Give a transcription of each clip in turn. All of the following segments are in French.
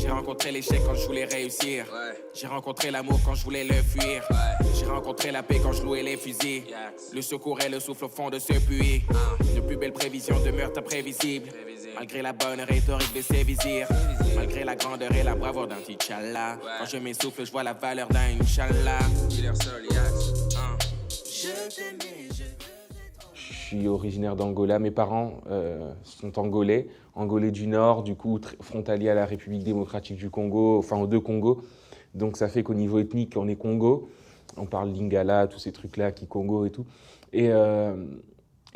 J'ai rencontré l'échec quand je voulais réussir. J'ai rencontré l'amour quand je voulais le fuir. J'ai rencontré la paix quand je louais les fusils. Le secours et le souffle au fond de ce puits. De plus belles prévisions de meurtre imprévisible. Malgré la bonne rhétorique de ses vizirs. Malgré la grandeur et la bravoure d'un T'Challa. Quand je m'essouffle, je vois la valeur d'un Inch'Allah. Je suis originaire d'Angola. Mes parents sont angolais du Nord, du coup frontalier à la République démocratique du Congo, enfin aux deux Congos. Donc ça fait qu'au niveau ethnique, on est Congo. On parle lingala, tous ces trucs-là, Kikongo et tout. Et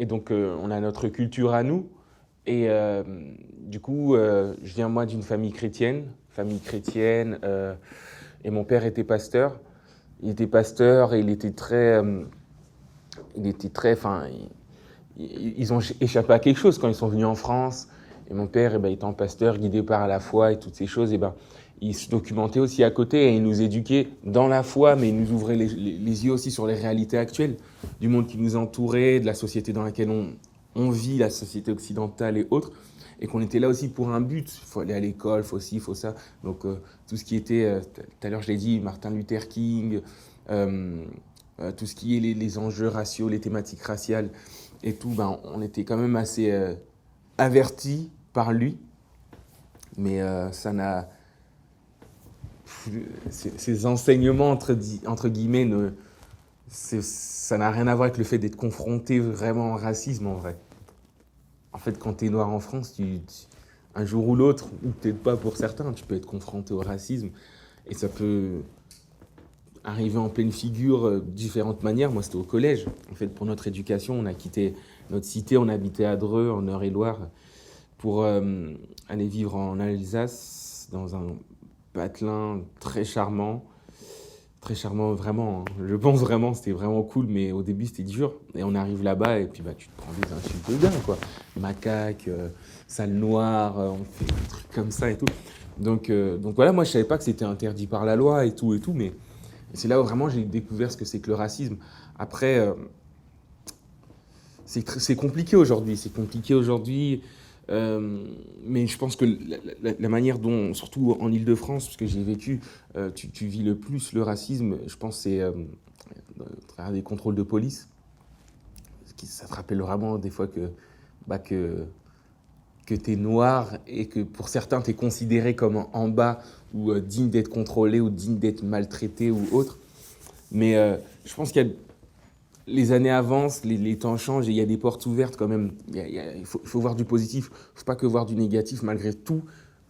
donc on a notre culture à nous. Et du coup, je viens moi d'une famille chrétienne, et mon père était pasteur. Il était pasteur et ils ont échappé à quelque chose quand ils sont venus en France. Et mon père, étant pasteur, guidé par la foi et toutes ces choses, il se documentait aussi à côté et il nous éduquait dans la foi, mais il nous ouvrait les yeux aussi sur les réalités actuelles du monde qui nous entourait, de la société dans laquelle on vit, la société occidentale et autres, et qu'on était là aussi pour un but. Il faut aller à l'école, il faut ci, il faut ça. Donc tout ce qui était, tout à l'heure je l'ai dit, Martin Luther King, tout ce qui est les enjeux raciaux, les thématiques raciales et tout, on était quand même assez avertis par lui. Mais ça n'a... Ces enseignements, entre guillemets, ça n'a rien à voir avec le fait d'être confronté vraiment au racisme, en vrai. En fait, quand tu es noir en France, un jour ou l'autre, ou peut-être pas pour certains, tu peux être confronté au racisme. Et ça peut arriver en pleine figure de différentes manières. Moi, c'était au collège. En fait, pour notre éducation, on a quitté notre cité, on habitait à Dreux, en Eure-et-Loire, pour aller vivre en Alsace, dans un patelin très charmant vraiment, hein. Je pense vraiment, c'était vraiment cool, mais au début c'était dur. Et on arrive là-bas et puis tu te prends des insultes de dingue, quoi. Macaque, sale noire, on fait des trucs comme ça et tout. Donc voilà, moi je savais pas que c'était interdit par la loi et tout, mais c'est là où vraiment j'ai découvert ce que c'est que le racisme. Après, c'est compliqué aujourd'hui. Mais je pense que la manière dont, surtout en Île-de-France, parce que j'ai vécu, tu vis le plus le racisme, je pense, c'est à travers des contrôles de police. Ça te rappelle vraiment des fois que tu es noir et que pour certains, tu es considéré comme en bas ou digne d'être contrôlé ou digne d'être maltraité ou autre. Mais je pense qu'il y a... Les années avancent, les temps changent et il y a des portes ouvertes quand même. Il faut voir du positif, il ne faut pas que voir du négatif malgré tout.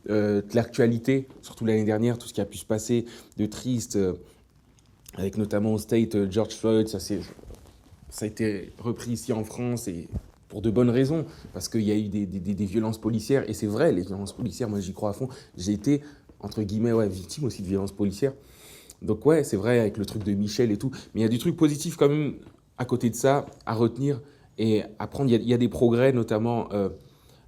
De l'actualité, surtout l'année dernière, tout ce qui a pu se passer de triste, avec notamment au State, George Floyd, ça a été repris ici en France et pour de bonnes raisons, parce qu'il y a eu des violences policières. Et c'est vrai, les violences policières, moi j'y crois à fond. J'ai été, entre guillemets, victime aussi de violences policières. Donc ouais, c'est vrai, avec le truc de Michel et tout. Mais il y a du truc positif quand même à côté de ça, à retenir et à prendre. Il y a des progrès, notamment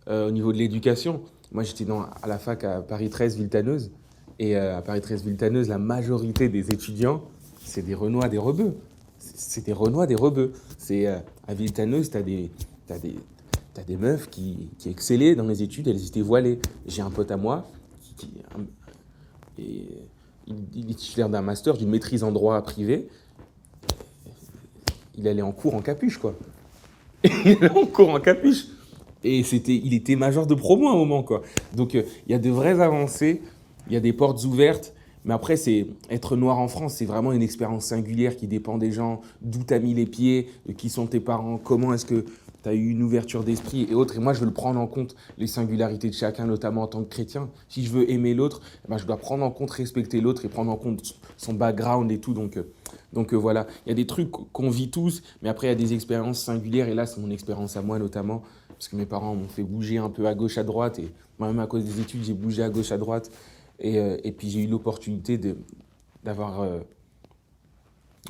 au niveau de l'éducation. Moi, j'étais à la fac à Paris 13 Villetaneuse. Et à Paris 13 Villetaneuse, la majorité des étudiants, c'est des Renois, des Rebeux. C'est des Renois, des Rebeux. À Villetaneuse, t'as des meufs qui excellaient dans les études, elles étaient voilées. J'ai un pote à moi il est titulaire d'un master, d'une maîtrise en droit privé. Il allait en cours en capuche, quoi. Il allait en cours en capuche. Et il était major de promo à un moment, quoi. Donc, il y a de vraies avancées, il y a des portes ouvertes. Mais après, être noir en France, c'est vraiment une expérience singulière qui dépend des gens, d'où tu as mis les pieds, de qui sont tes parents, comment est-ce que tu as eu une ouverture d'esprit et autres. Et moi, je veux le prendre en compte, les singularités de chacun, notamment en tant que chrétien. Si je veux aimer l'autre, je dois prendre en compte, respecter l'autre et prendre en compte son background et tout. Donc voilà, il y a des trucs qu'on vit tous, mais après, il y a des expériences singulières. Et là, c'est mon expérience à moi, notamment, parce que mes parents m'ont fait bouger un peu à gauche, à droite. Et moi-même, à cause des études, j'ai bougé à gauche, à droite. Et puis, j'ai eu l'opportunité d'avoir...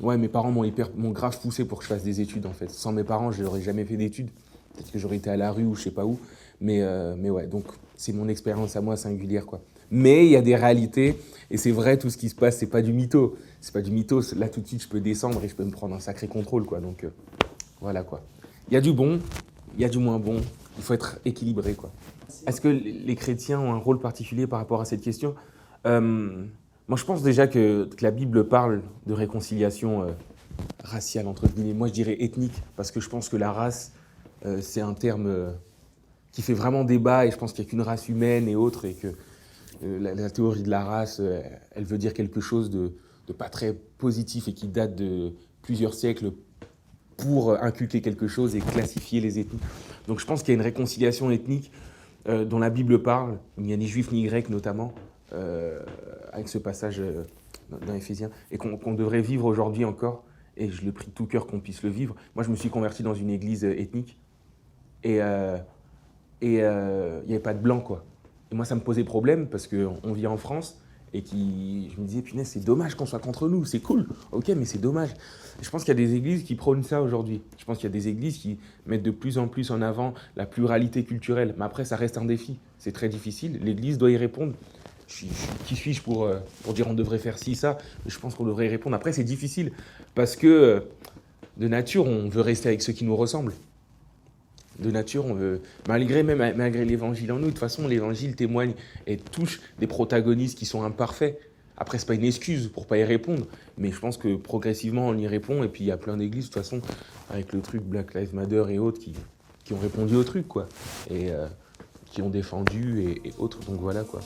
Ouais, mes parents m'ont grave poussé pour que je fasse des études, en fait. Sans mes parents, je n'aurais jamais fait d'études. Peut-être que j'aurais été à la rue ou je sais pas où. Mais ouais, donc c'est mon expérience à moi singulière, quoi. Mais il y a des réalités, et c'est vrai, tout ce qui se passe, c'est pas du mytho. C'est pas du mytho. Là, tout de suite, je peux descendre et je peux me prendre un sacré contrôle, quoi. Donc, voilà, quoi. Il y a du bon, il y a du moins bon. Il faut être équilibré, quoi. Est-ce que les chrétiens ont un rôle particulier par rapport à cette question? Moi, je pense déjà que la Bible parle de réconciliation raciale, entre guillemets. Moi, je dirais ethnique, parce que je pense que la race, c'est un terme qui fait vraiment débat, et je pense qu'il n'y a qu'une race humaine et autre, et que la théorie de la race, elle veut dire quelque chose de pas très positif et qui date de plusieurs siècles pour inculquer quelque chose et classifier les ethnies. Donc je pense qu'il y a une réconciliation ethnique dont la Bible parle. Il n'y a ni juif ni grec notamment, avec ce passage dans Éphésiens, et qu'on devrait vivre aujourd'hui encore, et je le prie de tout cœur qu'on puisse le vivre. Moi, je me suis converti dans une église ethnique, et il n'y avait pas de blanc, quoi. Et moi, ça me posait problème, parce qu'on vit en France, et je me disais, punaise, c'est dommage qu'on soit contre nous, c'est cool, ok, mais c'est dommage. Et je pense qu'il y a des églises qui prônent ça aujourd'hui. Je pense qu'il y a des églises qui mettent de plus en plus en avant la pluralité culturelle. Mais après, ça reste un défi, c'est très difficile, l'église doit y répondre. Qui suis-je pour dire on devrait faire ci, ça? Je pense qu'on devrait y répondre. Après, c'est difficile, parce que de nature, on veut rester avec ceux qui nous ressemblent. De nature, on veut, malgré l'évangile en nous, de toute façon, l'évangile témoigne et touche des protagonistes qui sont imparfaits. Après, c'est pas une excuse pour pas y répondre, mais je pense que progressivement, on y répond, et puis il y a plein d'églises, de toute façon, avec le truc Black Lives Matter et autres, qui ont répondu au truc, quoi, et qui ont défendu et autres, donc voilà, quoi.